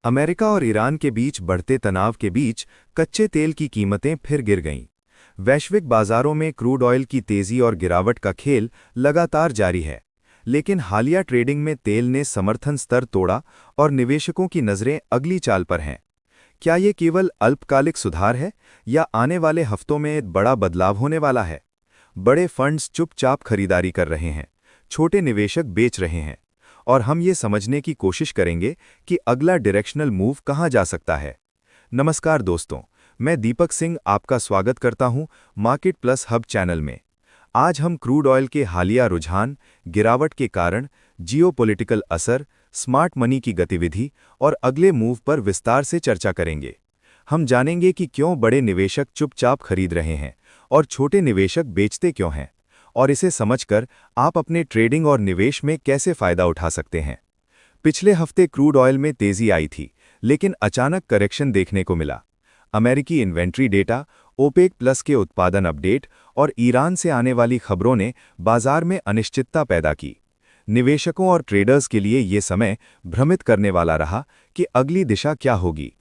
America और Iran के बीच बढ़ते तनाव के बीच कच्चे तेल की कीमतें फिर गिर गईं। वैश्विक बाजारों में क्रूड ऑयल की तेजी और गिरावट का खेल लगातार जारी है, लेकिन हालिया ट्रेडिंग में तेल ने समर्थन स्तर तोड़ा और निवेशकों की नज़रें अगली चाल पर हैं। क्या ये केवल अल्पकालिक सुधार है या आने वाले हफ्तों में एक बड़ा बदलाव होने वाला है? बड़े फंड्स चुपचाप खरीदारी कर रहे हैं, छोटे निवेशक बेच रहे हैं, और हम ये समझने की कोशिश करेंगे कि अगला डायरेक्शनल मूव कहाँ जा सकता है। नमस्कार दोस्तों, मैं दीपक सिंह आपका स्वागत करता हूं मार्केट प्लस हब चैनल में। आज हम क्रूड ऑयल के हालिया रुझान, गिरावट के कारण, जियोपॉलिटिकल असर, स्मार्ट मनी की गतिविधि और अगले मूव पर विस्तार से चर्चा करेंगे। हम जानेंगे कि क्यों बड़े निवेशक चुपचाप खरीद रहे हैं और छोटे निवेशक बेचते क्यों हैं, और इसे समझकर आप अपने ट्रेडिंग और निवेश में कैसे फायदा उठा सकते हैं। पिछले हफ्ते क्रूड ऑयल में तेजी आई थी, लेकिन अचानक करेक्शन देखने को मिला। अमेरिकी इन्वेंट्री डेटा, ओपेक प्लस के उत्पादन अपडेट और ईरान से आने वाली खबरों ने बाजार में अनिश्चितता पैदा की। निवेशकों और ट्रेडर्स के लिए ये समय भ्रमित करने वाला रहा कि अगली दिशा क्या होगी।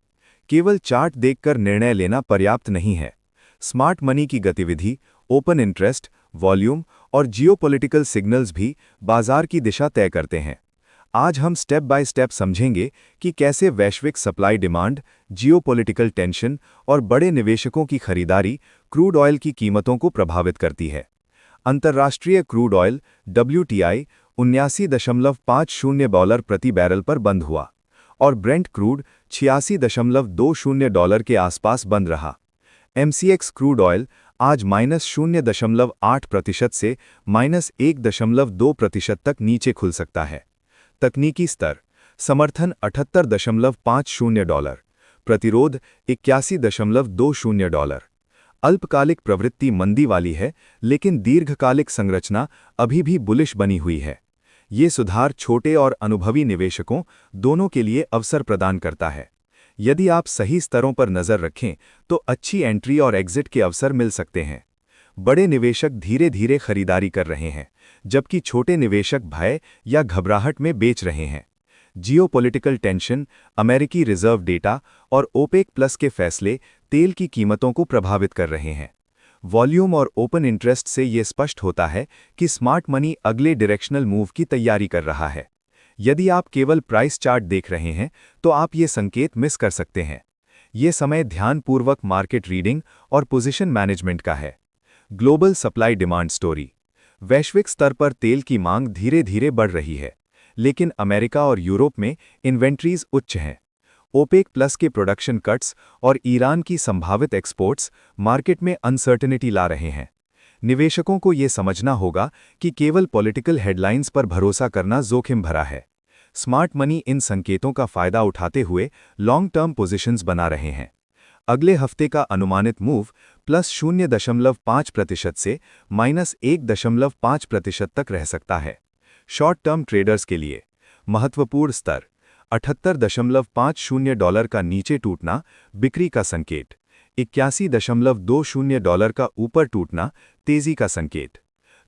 केवल चार्ट देखकर निर्णय लेना पर्याप्त नहीं है। स्मार्ट मनी की गतिविधि, ओपन इंटरेस्ट, वॉल्यूम और जियोपॉलिटिकल सिग्नल्स भी बाजार की दिशा तय करते हैं। आज हम स्टेप बाय स्टेप समझेंगे कि कैसे वैश्विक सप्लाई डिमांड, जियोपॉलिटिकल टेंशन और बड़े निवेशकों की खरीदारी क्रूड ऑयल की कीमतों को प्रभावित करती है। अंतर्राष्ट्रीय क्रूड ऑयल WTI $89.50 प्रति बैरल पर बंद हुआ और ब्रेंट क्रूड $86.20 के आसपास बंद रहा। MCX क्रूड ऑयल आज -0.8% से -1.2% तक नीचे खुल सकता है। तकनीकी स्तर, समर्थन $78.50, प्रतिरोध $81.20। अल्पकालिक प्रवृत्ति मंदी वाली है, लेकिन दीर्घकालिक संरचना अभी भी बुलिश बनी हुई है। ये सुधार छोटे और अनुभवी निवेशकों दोनों के लिए अवसर प्रदान करता है। यदि आप सही स्तरों पर नज़र रखें तो अच्छी एंट्री और एग्जिट के अवसर मिल सकते हैं। बड़े निवेशक धीरे धीरे खरीदारी कर रहे हैं, जबकि छोटे निवेशक भय या घबराहट में बेच रहे हैं। जियोपॉलिटिकल टेंशन, अमेरिकी रिजर्व डेटा और ओपेक प्लस के फैसले तेल की कीमतों को प्रभावित कर रहे हैं। वॉल्यूम और ओपन इंटरेस्ट से ये स्पष्ट होता है कि स्मार्ट मनी अगले डायरेक्शनल मूव की तैयारी कर रहा है। यदि आप केवल प्राइस चार्ट देख रहे हैं तो आप ये संकेत मिस कर सकते हैं। ये समय ध्यानपूर्वक मार्केट रीडिंग और पोजीशन मैनेजमेंट का है। Global supply demand story. वैश्विक स्तर पर तेल की मांग धीरे धीरे बढ़ रही है, लेकिन अमेरिका और यूरोप में इन्वेंट्रीज उच्च हैं। ओपेक प्लस के प्रोडक्शन कट्स और ईरान की संभावित एक्सपोर्ट्स मार्केट में अनसर्टेनिटी ला रहे हैं। निवेशकों को ये समझना होगा कि केवल पॉलिटिकल हेडलाइंस पर भरोसा करना जोखिम भरा है। स्मार्ट मनी इन संकेतों का फायदा उठाते हुए लॉन्ग टर्म पोजीशंस बना रहे हैं। अगले हफ्ते का अनुमानित मूव +0.5% से -1.5% तक रह सकता है। शॉर्ट टर्म ट्रेडर्स के लिए महत्वपूर्ण स्तर $78.50 का नीचे टूटना बिक्री का संकेत, $81.20 का ऊपर टूटना तेजी का संकेत।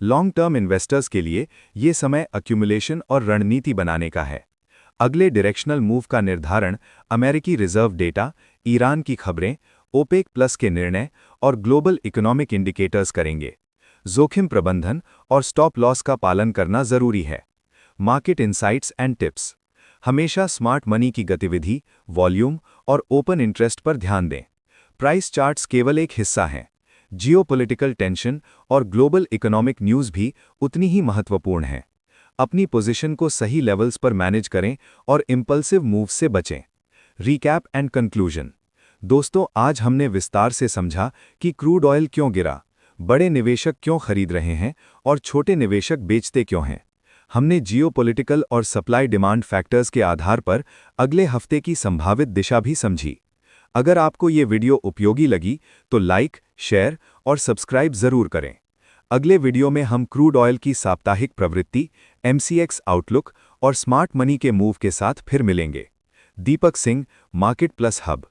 लॉन्ग टर्म इन्वेस्टर्स के लिए ये समय एक्यूमुलेशन और रणनीति बनाने का है। अगले डायरेक्शनल मूव का निर्धारण अमेरिकी रिजर्व डेटा, ईरान की खबरें, ओपेक प्लस के निर्णय और ग्लोबल इकोनॉमिक इंडिकेटर्स करेंगे। जोखिम प्रबंधन और स्टॉप लॉस का पालन करना जरूरी है। Market insights and tips. हमेशा स्मार्ट मनी की गतिविधि, वॉल्यूम और ओपन इंटरेस्ट पर ध्यान दें। प्राइस चार्ट्स केवल एक हिस्सा हैं। जियोपॉलिटिकल टेंशन और ग्लोबल इकोनॉमिक न्यूज़ भी उतनी ही महत्वपूर्ण हैं। अपनी पोजीशन को सही लेवल्स पर मैनेज करें और इंपल्सिव मूव से बचें। Recap and conclusion. दोस्तों, आज हमने विस्तार से समझा कि क्रूड ऑयल क्यों गिरा, बड़े निवेशक क्यों खरीद रहे हैं और छोटे निवेशक बेचते क्यों हैं। हमने जियोपॉलिटिकल और सप्लाई डिमांड फैक्टर्स के आधार पर अगले हफ्ते की संभावित दिशा भी समझी। अगर आपको ये वीडियो उपयोगी लगी तो लाइक, शेयर और सब्सक्राइब जरूर करें। अगले वीडियो में हम क्रूड ऑयल की साप्ताहिक प्रवृत्ति, MCX आउटलुक और स्मार्ट मनी के मूव के साथ फिर मिलेंगे। Deepak Singh, market plus hub.